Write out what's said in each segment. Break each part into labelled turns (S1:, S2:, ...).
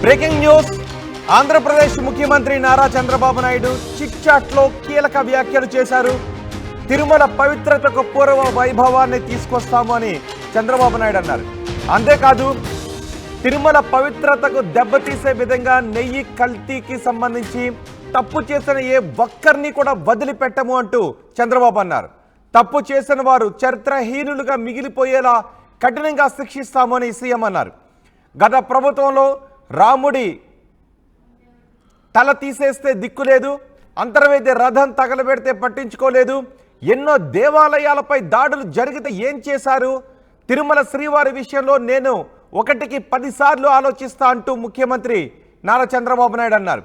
S1: Breaking news. Andhra Pradesh ముఖ్యమంత్రి Nara Chandrababu Naidu chit చాట్లో కీలక వ్యాఖ్యలు చేశారు. తిరుమల పవిత్రతకు పూర్వ వైభవాన్ని తీసుకొస్తాము అని చంద్రబాబు నాయుడు అన్నారు. అంతేకాదు తిరుమల పవిత్రతకు దెబ్బతీసే విధంగా నెయ్యి కల్తీకి సంబంధించి తప్పు చేసిన ఏ ఒక్కరిని కూడా వదిలిపెట్టము అంటూ చంద్రబాబు అన్నారు. తప్పు చేసిన వారు చరిత్రహీనులుగా మిగిలిపోయేలా కఠినంగా శిక్షిస్తామని సీఎం అన్నారు. గత ప్రభుత్వంలో రాముడి తల తీసేస్తే దిక్కులేదు, అంతర్వేది రథం తగలబెడితే పట్టించుకోలేదు, ఎన్నో దేవాలయాలపై దాడులు జరిగితే ఏం చేశారు, తిరుమల శ్రీవారి విషయంలో నేను 1కి 10 సార్లు ఆలోచిస్తా అంటూ ముఖ్యమంత్రి నారా చంద్రబాబు నాయుడు అన్నారు.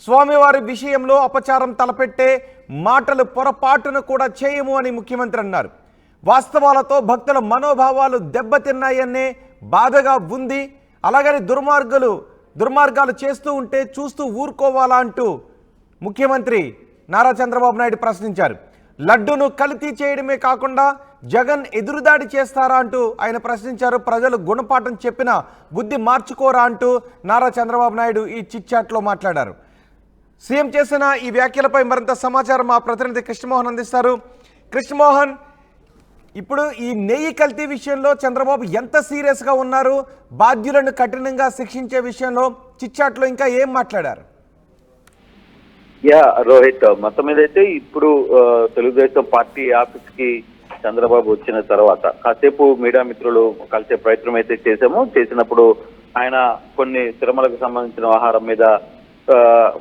S1: స్వామివారి విషయంలో అపచారం తలపెట్టే మాటలు పొరపాటును కూడా చేయము అని ముఖ్యమంత్రి అన్నారు. వాస్తవాలతో భక్తుల మనోభావాలు దెబ్బతిన్నాయనే బాధగా ఉంది, అలాగని దుర్మార్గాలు చేస్తూ ఉంటే చూస్తూ ఊరుకోవాలా అంటూ ముఖ్యమంత్రి నారా చంద్రబాబు నాయుడు ప్రశ్నించారు. లడ్డూను కల్తీ చేయడమే కాకుండా జగన్ ఎదురుదాడి చేస్తారా అంటూ ఆయన ప్రశ్నించారు. ప్రజలు గుణపాఠం చెప్పిన బుద్ధి మార్చుకోరా అంటూ నారా చంద్రబాబు నాయుడు ఈ చిట్ చాట్లో మాట్లాడారు. సీఎం చేసిన ఈ వ్యాఖ్యలపై మరింత సమాచారం మా ప్రతినిధి కృష్ణమోహన్ అందిస్తారు. కృష్ణమోహన్, ఇప్పుడు ఈ నెయ్యి కల్తీ విషయంలో చంద్రబాబు ఎంత సీరియస్గా ఉన్నారు, బాధ్యులను కఠినంగా శిక్షించే విషయంలో చిట్ చాట్లో ఇంకా ఏం మాట్లాడారు?
S2: రోహిత్, మొత్తం మీద అయితే ఇప్పుడు తెలుగుదేశం పార్టీ ఆఫీస్ కి చంద్రబాబు వచ్చిన తర్వాత కాసేపు మీడియా మిత్రులు కలిసే ప్రయత్నం అయితే చేసినప్పుడు ఆయన కొన్ని తిరుమలకు సంబంధించిన వ్యవహారం మీద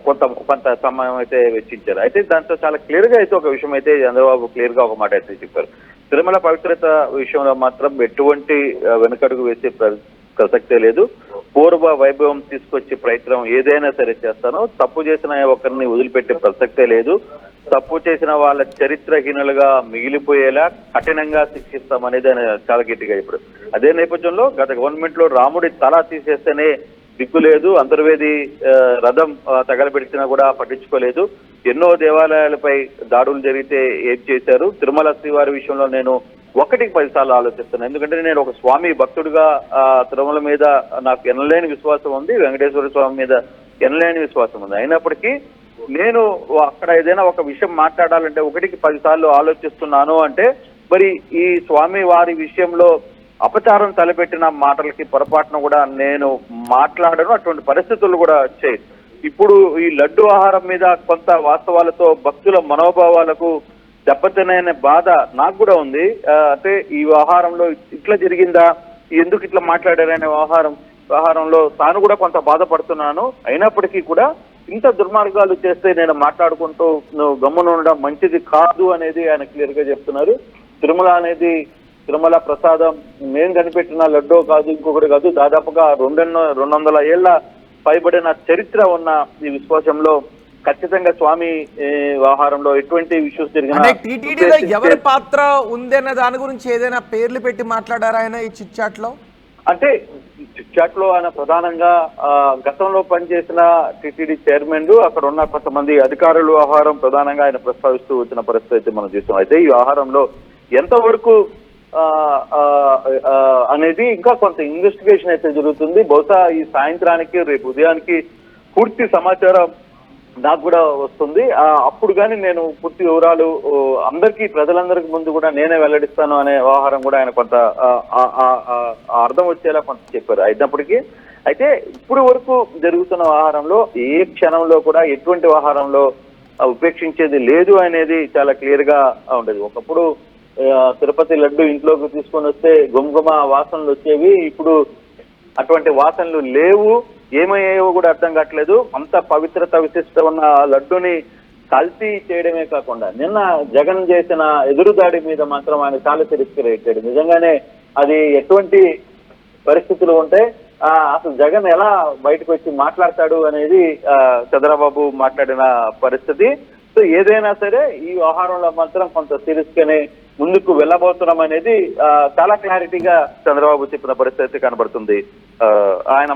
S2: కొంత సమయం అయితే వెచ్చించారు. అయితే దాంతో చాలా క్లియర్ గా అయితే ఒక విషయం అయితే చంద్రబాబు క్లియర్ గా ఒక మాట అయితే చెప్పారు. తిరుమల పవిత్రత విషయంలో మాత్రం ఎటువంటి వెనుకడుగు వేసే ప్రసక్తే లేదు. పూర్వ వైభవం తీసుకొచ్చే ప్రయత్నం ఏదైనా సరే చేస్తాను. తప్పు చేసిన ఒకరిని వదిలిపెట్టే ప్రసక్తే లేదు. తప్పు చేసిన వాళ్ళ చరిత్రహీనులుగా మిగిలిపోయేలా కఠినంగా శిక్షిస్తామనేది ఆయన చాలా గట్టిగా ఇప్పుడు. అదే నేపథ్యంలో గత గవర్నమెంట్ లో రాముడి తల తీసేస్తేనే దిక్కు లేదు, అంతర్వేది రథం తగలబెట్టినా కూడా పట్టించుకోలేదు, ఎన్నో దేవాలయాలపై దాడులు జరిగితే ఏం చేశారు, తిరుమల శ్రీవారి విషయంలో నేను 1కి 10 సార్లు ఆలోచిస్తున్నాను. ఎందుకంటే నేను ఒక స్వామి భక్తుడిగా తిరుమల మీద నాకు ఎనలేని విశ్వాసం ఉంది, వెంకటేశ్వర స్వామి మీద ఎనలేని విశ్వాసం ఉంది. అయినప్పటికీ నేను అక్కడ ఏదైనా ఒక విషయం మాట్లాడాలంటే 1కి 10 సార్లు ఆలోచిస్తున్నాను అంటే మరి ఈ స్వామి వారి విషయంలో అపచారం తలపెట్టిన మాటలకి పొరపాటున కూడా నేను మాట్లాడను, అటువంటి పరిస్థితులు కూడా వచ్చాయి. ఇప్పుడు ఈ లడ్డు ఆహారం మీద కొంత వాస్తవాలతో భక్తుల మనోభావాలకు దెబ్బతినే బాధ నాకు కూడా ఉంది. అంటే ఈ వ్యవహారంలో ఇట్లా జరిగిందా, ఎందుకు ఇట్లా మాట్లాడారనే వ్యవహారంలో తాను కూడా కొంత బాధపడుతున్నాను. అయినప్పటికీ కూడా ఇంత దుర్మార్గాలు చేస్తే నేను మాట్లాడుకుంటూ గమ్మున ఉండడం మంచిది కాదు అనేది ఆయన క్లియర్ గా చెప్తున్నారు. తిరుమల ప్రసాదం మేము కనిపెట్టిన లడ్డో కాదు, ఇంకొకటి కాదు, దాదాపుగా 200 ఏళ్ల పైబడిన చరిత్ర ఉన్న ఈ విశ్వాసంలో ఖచ్చితంగా స్వామి వ్యవహారంలో ఎటువంటి ఇష్యూస్ జరిగినా
S1: టీటీడీలో ఎవరి పాత్ర ఉందన్న దాని గురించి ఏదైనా పేర్లు పెట్టి మాట్లాడారా ఆయన ఈ చిట్ చాట్ లో?
S2: అంటే చిట్ చాట్ లో ఆయన ప్రధానంగా గతంలో పనిచేసిన టీటీడీ చైర్మన్, అక్కడ ఉన్న కొంతమంది అధికారుల వ్యవహారం ప్రధానంగా ఆయన ప్రస్తావిస్తూ వచ్చిన పరిస్థితి అయితే మనం చూస్తాం. అయితే ఈ వ్యవహారంలో ఎంతవరకు అనేది ఇంకా కొంత ఇన్వెస్టిగేషన్ అయితే జరుగుతుంది. బహుశా ఈ సాయంత్రానికి రేపు ఉదయానికి పూర్తి సమాచారం నాకు కూడా వస్తుంది. అప్పుడు కానీ నేను పూర్తి వివరాలు ప్రజలందరికీ ముందు కూడా నేనే వెల్లడిస్తాను అనే వ్యవహారం కూడా ఆయన కొంత అర్థం వచ్చేలా కొంత చెప్పారు. అయినప్పటికీ అయితే ఇప్పుడు వరకు జరుగుతున్న వ్యవహారంలో ఏ క్షణంలో కూడా ఎటువంటి వ్యవహారంలో ఉపేక్షించేది లేదు అనేది చాలా క్లియర్ గా ఉండేది. ఒకప్పుడు తిరుపతి లడ్డు ఇంట్లోకి తీసుకొని వస్తే గుమగుమ వాసనలు వచ్చేవి, ఇప్పుడు అటువంటి వాసనలు లేవు, ఏమయ్యాయో కూడా అర్థం కావట్లేదు. అంత పవిత్రత విశిష్ట ఉన్న లడ్డుని కల్తీ చేయడమే కాకుండా నిన్న జగన్ చేసిన ఎదురుదాడి మీద మాత్రం ఆయన చాలా తిరస్కరించాడు. నిజంగానే అది ఎటువంటి పరిస్థితులు ఉంటే అసలు జగన్ ఎలా బయటకు వచ్చి మాట్లాడతాడు అనేది చంద్రబాబు మాట్లాడిన పరిస్థితి. సో ఏదైనా సరే ఈ వ్యవహారంలో మాత్రం కొంత సీరియస్ గానే ముందుకు వెళ్ళబోతున్నాం అనేది చాలా క్లారిటీగా చంద్రబాబు చెప్పిన పరిస్థితి కనబడుతుంది. ఆయన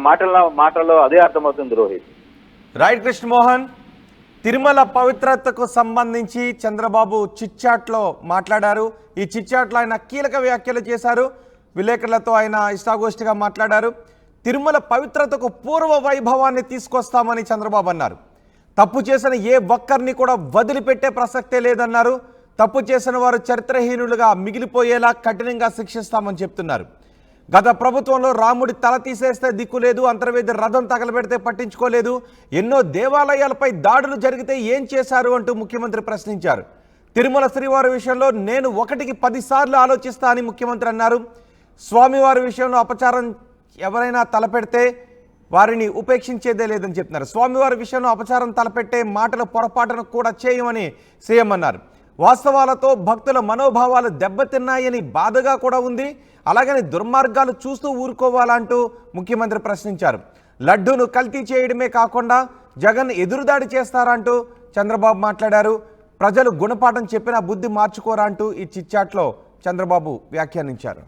S2: మాటల్లో అదే అర్థమవుతుంది. రోహిత్,
S1: రైట్. కృష్ణమోహన్, తిరుమల పవిత్రతకు సంబంధించి చంద్రబాబు చిట్ చాట్లో మాట్లాడారు. ఈ చిట్ చాట్లో ఆయన కీలక వ్యాఖ్యలు చేశారు. విలేకరులతో ఆయన ఇష్టాగోష్ఠిగా మాట్లాడారు. తిరుమల పవిత్రతకు పూర్వ వైభవాన్ని తీసుకొస్తామని చంద్రబాబు అన్నారు. తప్పు చేసిన ఏ ఒక్కరిని కూడా వదిలిపెట్టే ప్రసక్తే లేదన్నారు. తప్పు చేసిన వారు చరిత్రహీనులుగా మిగిలిపోయేలా కఠినంగా శిక్షిస్తామని చెప్తున్నారు. గత ప్రభుత్వంలో రాముడి తల తీసేస్తే దిక్కులేదు, అంతర్వేది రథం తగలబెడితే పట్టించుకోలేదు, ఎన్నో దేవాలయాలపై దాడులు జరిగితే ఏం చేశారు అంటూ ముఖ్యమంత్రి ప్రశ్నించారు. తిరుమల శ్రీవారి విషయంలో నేను 1కి 10 సార్లు ఆలోచిస్తా అని ముఖ్యమంత్రి అన్నారు. స్వామివారి విషయంలో అపచారం ఎవరైనా తలపెడితే వారిని ఉపేక్షించేదే లేదని చెప్తున్నారు. స్వామివారి విషయంలో అపచారం తలపెట్టే మాటల పొరపాటును కూడా చేయమని సీఎం అన్నారు. వాస్తవాలతో భక్తుల మనోభావాలు దెబ్బతిన్నాయని బాధగా కూడా ఉంది, అలాగని దుర్మార్గాలు చూస్తూ ఊరుకోవాలంటూ ముఖ్యమంత్రి ప్రశ్నించారు. లడ్డూను కల్తీ చేయడమే కాకుండా జగన్ ఎదురుదాడి చేస్తారంటూ చంద్రబాబు మాట్లాడారు. ప్రజలు గుణపాఠం చెప్పినా బుద్ధి మార్చుకోరా అంటూ ఈ చిట్చాట్లో చంద్రబాబు వ్యాఖ్యానించారు.